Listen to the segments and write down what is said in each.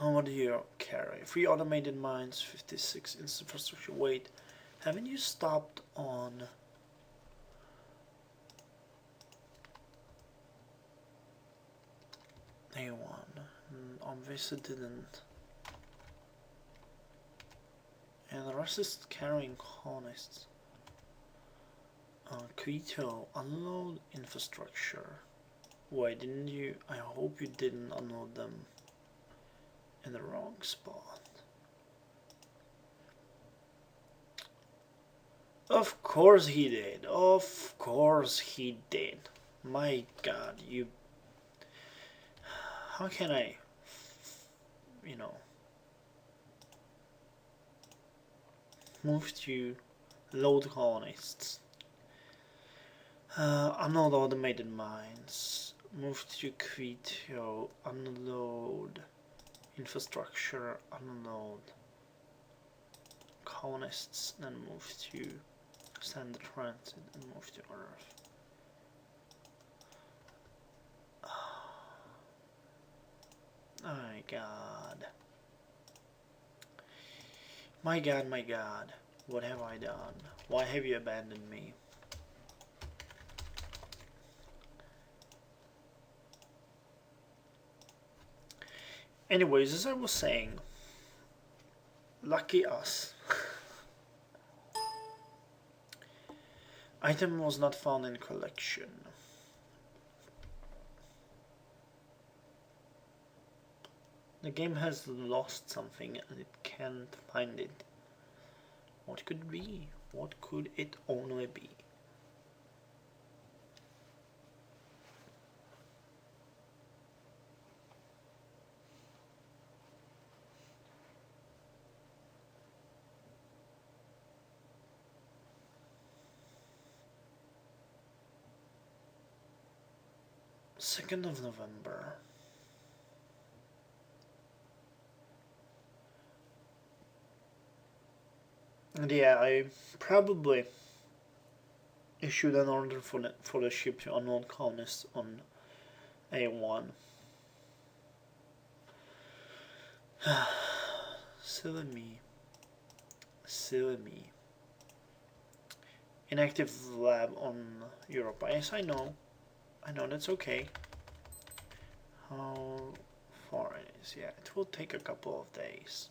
How much do you carry? 3 automated mines, 56 infrastructure. Wait, haven't you stopped on... A1? Obviously didn't. And the rest is carrying colonists. Quito, unload infrastructure. Why didn't you? I hope you didn't unload them in the wrong spot. Of course he did. Of course he did. My God, you... How can I... You know... Move to load colonists. Unload automated mines. Move to Quito. Unload infrastructure. Unload colonists. Then move to standard transit and move to Earth. Oh my God. My God, my God. What have I done? Why have you abandoned me? Anyways, as I was saying, lucky us. Item was not found in collection. The game has lost something and it can't find it. What could it be? What could it only be? Second of November. And yeah, I probably issued an order for the ship to unload colonists on A1. Silly me. Silly me. Inactive lab on Europa. Yes, I know. I know, that's okay. How far it is? Yeah, it will take a couple of days.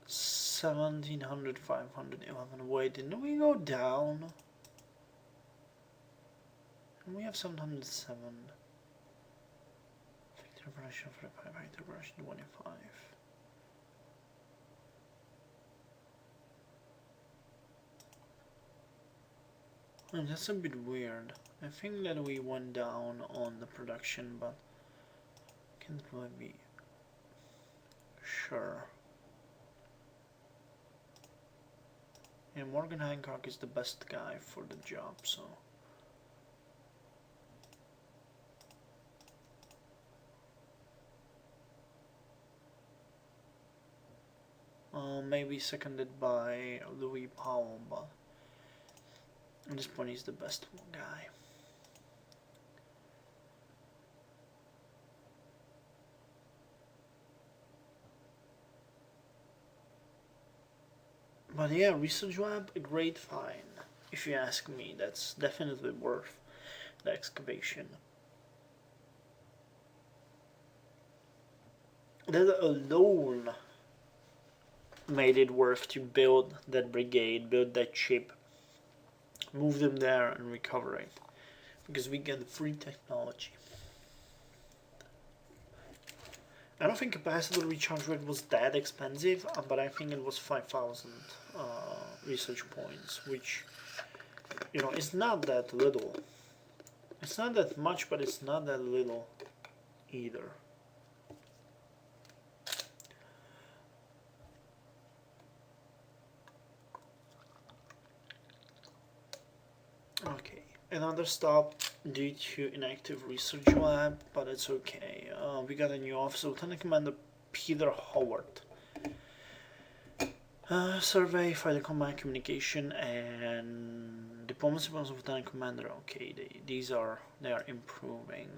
1700, 511. Wait, didn't we go down? And we have 707. Factory operation 45, factory operation 25. And that's a bit weird. I think that we went down on the production, but can't really be sure. And Morgan Hancock is the best guy for the job, so... maybe seconded by Louis Powell, but at this point he's the best guy. But yeah, research lab, a great find. If you ask me, that's definitely worth the excavation. That alone made it worth to build that brigade, build that ship, move them there and recover it. Because we get free technology. I don't think capacitor recharge rate was that expensive, but I think it was 5,000 research points, which, you know, is not that little. It's not that much, but it's not that little either. Okay, another stop due to inactive research lab, but it's okay. We got a new officer, Lieutenant Commander Peter Howard. Survey, fighter command, communication, and diplomacy of Lieutenant Commander. Okay, they are improving.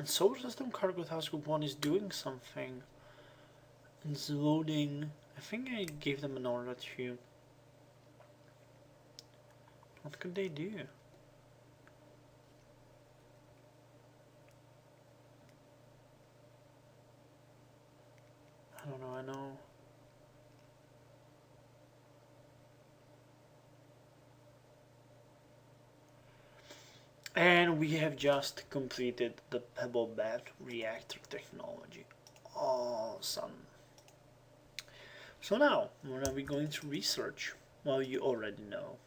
And solar system cargo task group 1 is doing something. It's loading. I think I gave them an order to. What could they do? I don't know, I know. And we have just completed the pebble bed reactor technology. Awesome. So now, what are we going to research? Well, you already know.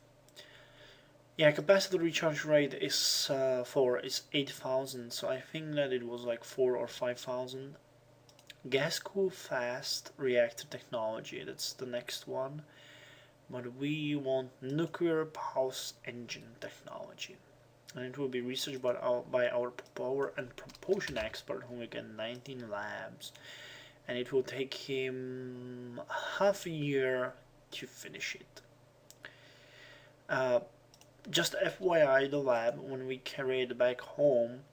Yeah, capacitor recharge rate is 8,000, so I think that it was like 4 or 5,000. Gas cool fast reactor technology, that's the next one. But we want nuclear pulse engine technology. And it will be researched by our power and propulsion expert who will get 19 labs. And it will take him half a year to finish it. Just FYI, the lab, when we carry it back home,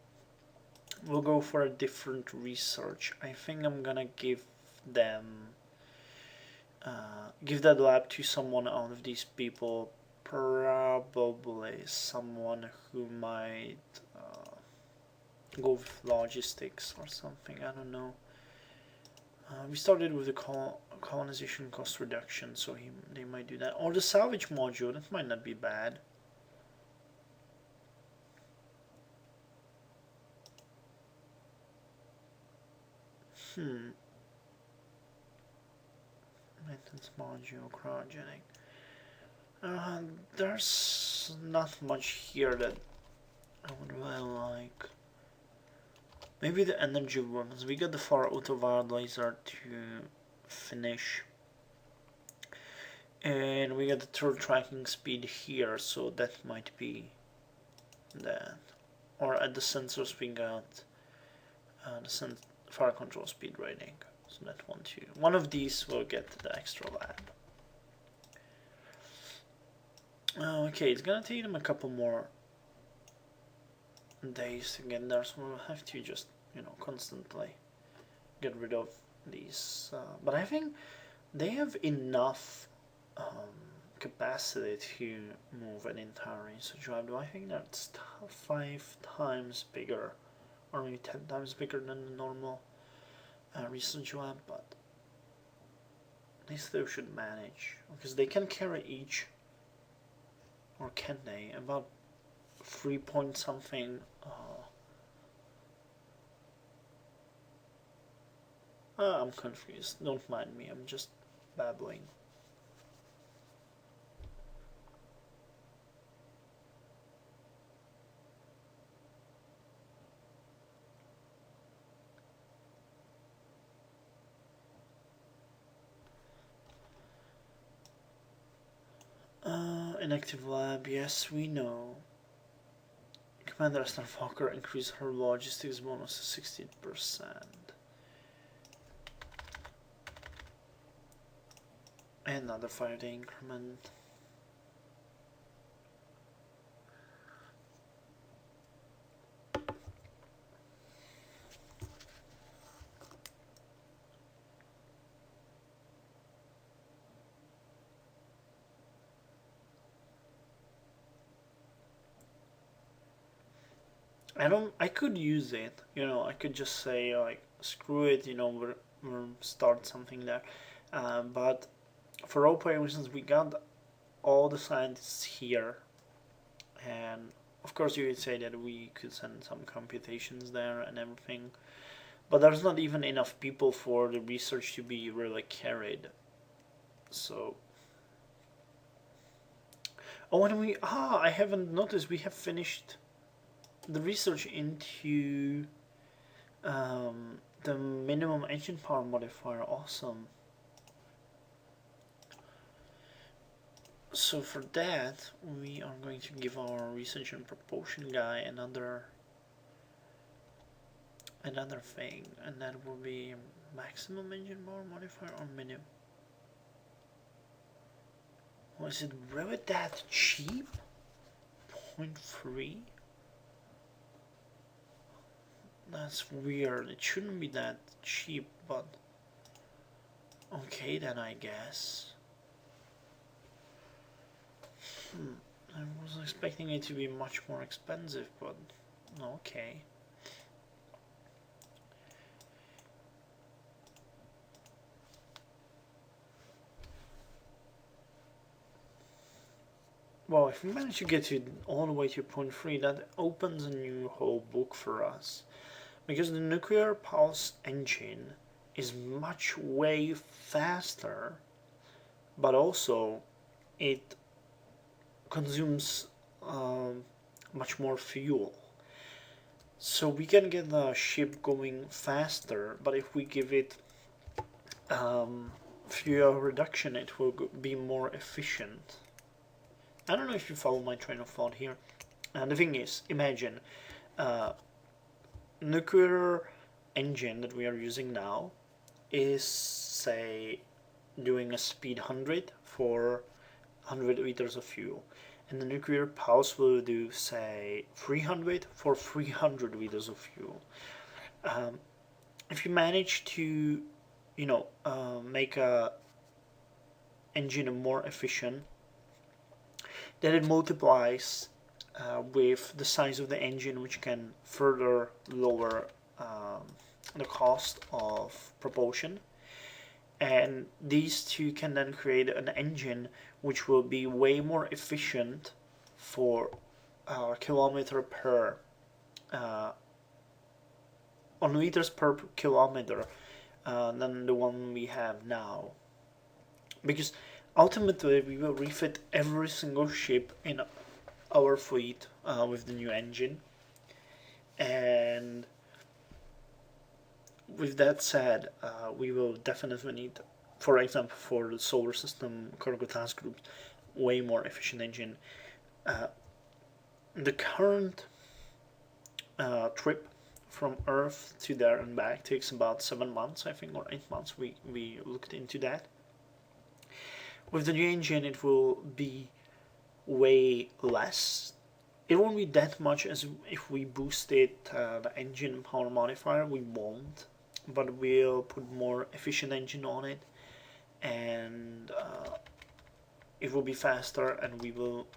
we'll go for a different research. I think I'm gonna give that lab to someone out of these people, probably someone who might go with logistics or something, I don't know. We started with the colonization cost reduction, so they might do that. Or the salvage module, that might not be bad. Maintenance module, cryogenic. There's not much here that I would really like. Maybe the energy ones. We got the far ultraviolet laser to finish. And we got the third tracking speed here, so that might be that. Or at the sensors we got the fire control speed rating. So that one too. One of these will get the extra lab. Okay, it's gonna take them a couple more days to get there, so we'll have to just, constantly get rid of these. But I think they have enough capacity to move an entire research lab. Do I think that's 5 times bigger, or maybe 10 times bigger than the normal research lab, but they still should manage, because they can carry each, or can they, about 3 point something. I'm confused, don't mind me, I'm just babbling. Inactive lab, yes, we know. Commander Starfucker increased her logistics bonus to 16%. Another 5-day increment. I could use it, I could just say, like, screw it, we'll start something there. But for roleplay reasons, we got all the scientists here, and of course you could say that we could send some computations there and everything, but there's not even enough people for the research to be really carried. So, and I haven't noticed, we have finished the research into the minimum engine power modifier. Awesome. So for that, we are going to give our research and propulsion guy another thing, and that will be maximum engine power modifier or minimum. Was it really that cheap? 0.3? That's weird. It shouldn't be that cheap, but okay then, I guess. I was expecting it to be much more expensive, but okay. Well, if we manage to get to all the way to point 3, that opens a new whole book for us. Because the nuclear pulse engine is much way faster, but also it consumes much more fuel. So we can get the ship going faster, but if we give it fuel reduction, it will be more efficient. I don't know if you follow my train of thought here. And the thing is, imagine nuclear engine that we are using now is, say, doing a speed 100 for 100 liters of fuel, and the nuclear pulse will do, say, 300 for 300 liters of fuel. If you manage to, make a engine more efficient, then it multiplies with the size of the engine, which can further lower the cost of propulsion. And these two can then create an engine which will be way more efficient for kilometer per on liters per kilometer than the one we have now. Because ultimately we will refit every single ship in our fleet with the new engine. And with that said, we will definitely need, for example, for the solar system cargo task groups, way more efficient engine. The current trip from Earth to there and back takes about 7 months, I think, or 8 months. We looked into that. With the new engine, it will be way less. It won't be that much as if we boosted the engine power modifier. We won't, but we'll put more efficient engine on it, and it will be faster, and we will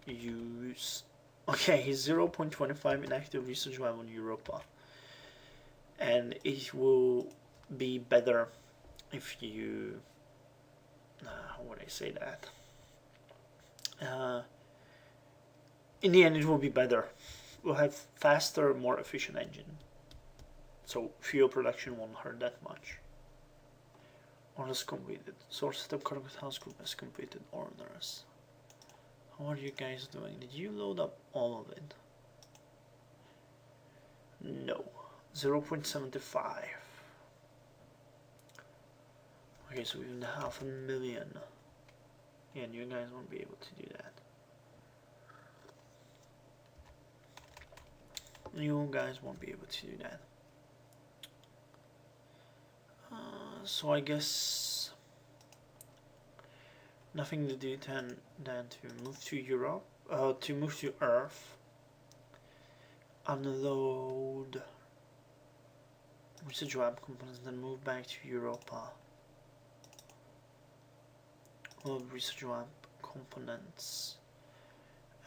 use 0.25 in active research lab on Europa, and it will be better if you how would I say that, in the end it will be better. We'll have faster, more efficient engine, so fuel production won't hurt that much. Orders completed. Source system cargo task group has completed orders. How are you guys doing? Did you load up all of it? No. 0.75. Okay, so even 500,000. Yeah, and you guys won't be able to do that. You guys won't be able to do that. So I guess nothing to do than to move to Europe, to move to Earth, unload research lab components, then move back to Europa. Load research lab components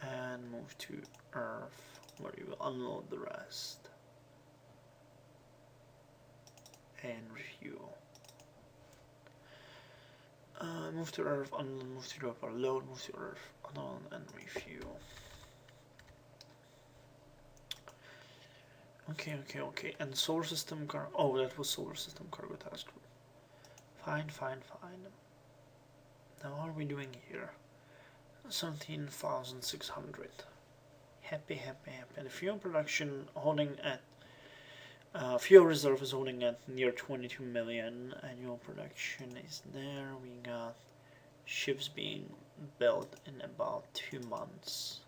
and move to Earth, where you will unload the rest and refuel. Move to Earth, unload, move to Europa, load, move to Earth, unload, and refuel. Okay. And solar system cargo. Oh, that was solar system cargo task group. Fine. Now, what are we doing here? 17,600. Happy. And the fuel production holding at fuel reserve is holding at near 22 million. Annual production is there. We got ships being built in about 2 months.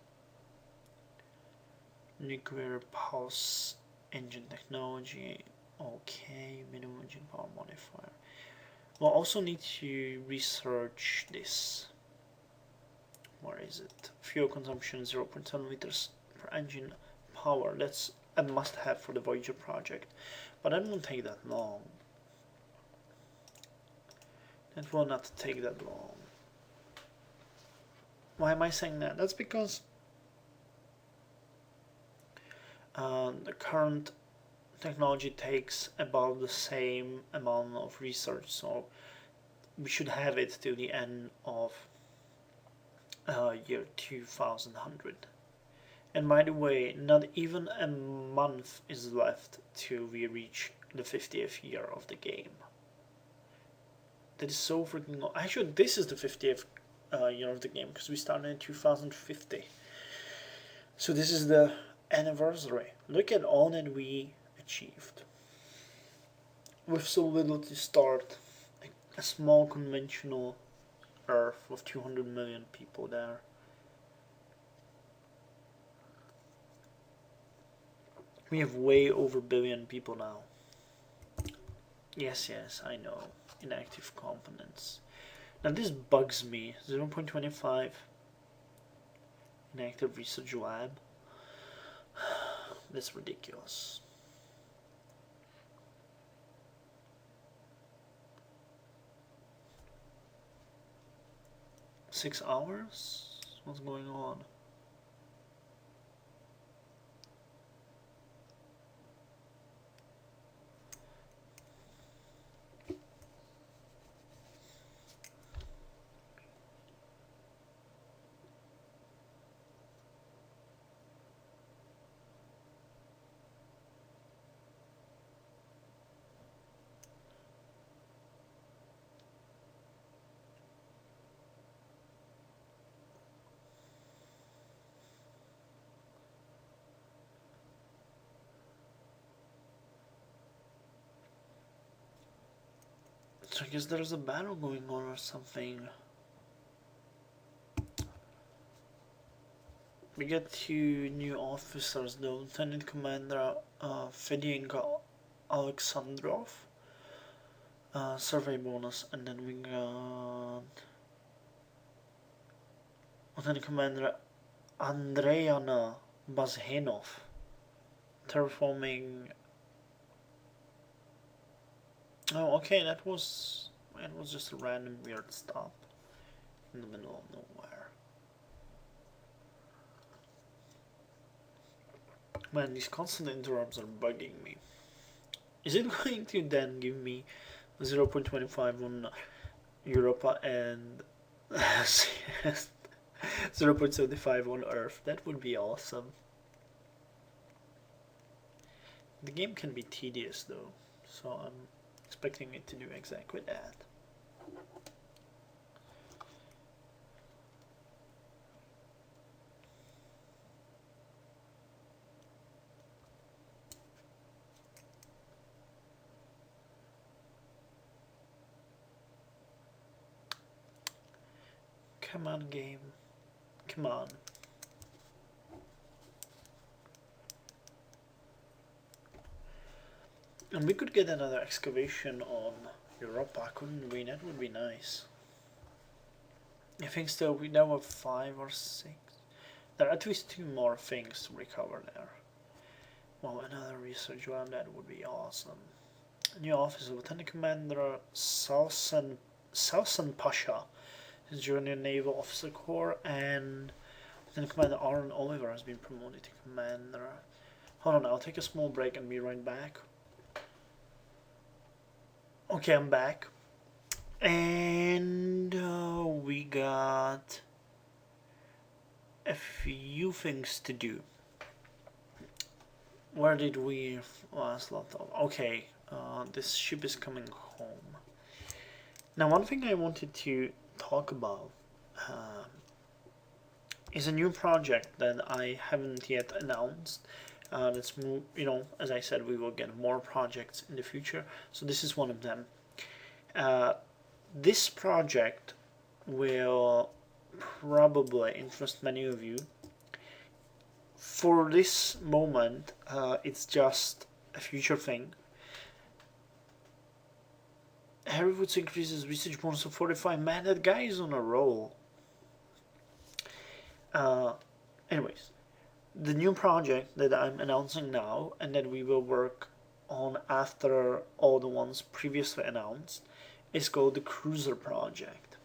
Nuclear pulse engine technology. Okay, minimum engine power modifier. We'll also need to research this. Where is it? Fuel consumption 0.7 liters per engine power. That's a must-have for the Voyager project, but that won't take that long. That will not take that long. Why am I saying that? That's because the current technology takes about the same amount of research, so we should have it till the end of year 2100. And by the way, not even a month is left till we reach the 50th year of the game. That is so freaking long. Actually, this is the 50th year of the game, because we started in 2050. So this is the anniversary. Look at all that we achieved. With so little to start. A small conventional Earth with 200 million people there. We have way over a billion people now. Yes, I know. Inactive components. Now this bugs me. 0.25 inactive research lab. That's ridiculous. Six hours? What's going on? So I guess there's a battle going on or something. We get two new officers, the Lieutenant Commander Fedyenko Alexandrov, survey bonus, and then we got Lieutenant Commander Andreyana Bazhenov, terraforming. Oh, okay, it was just a random weird stop in the middle of nowhere. Man, these constant interrupts are bugging me. Is it going to then give me 0.25 on Europa and 0.75 on Earth? That would be awesome. The game can be tedious though, so I'm expecting it to do exactly that. Come on, game. Come on. And we could get another excavation on Europa, couldn't we? That would be nice. I think still we now have 5 or 6. There are at least 2 more things to recover there. Well, another research lab, that would be awesome. New officer, Lieutenant Commander Salsan Pasha, his Junior Naval Officer Corps, and Lieutenant Commander Aaron Oliver has been promoted to Commander. Hold on, I'll take a small break and be right back. Okay, I'm back. And we got a few things to do. Where did we last left off? Okay, this ship is coming home. Now, one thing I wanted to talk about is a new project that I haven't yet announced. Let's move, as I said, we will get more projects in the future. So this is one of them. This project will probably interest many of you. For this moment, it's just a future thing. Harry Woods increases research bonus to 45. Man, that guy is on a roll. Anyways, the new project that I'm announcing now and that we will work on after all the ones previously announced is called the Cruiser Project.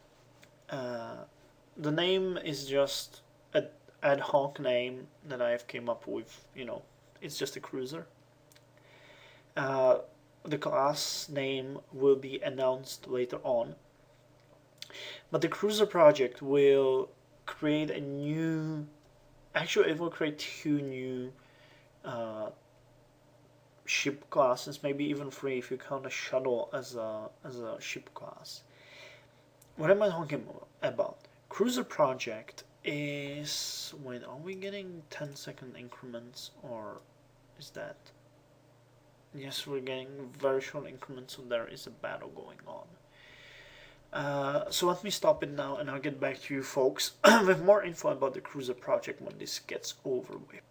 The name is just an ad hoc name that I've came up with. It's just a cruiser. The class name will be announced later on. But the Cruiser Project will create a new. Actually, it will create two new ship classes, maybe even three if you count a shuttle as a ship class. What am I talking about? Cruiser Project is. Wait, are we getting 10-second increments, or is that? Yes, we're getting very short increments, so there is a battle going on. So let me stop it now, and I'll get back to you folks with more info about the Cruiser Project when this gets over with.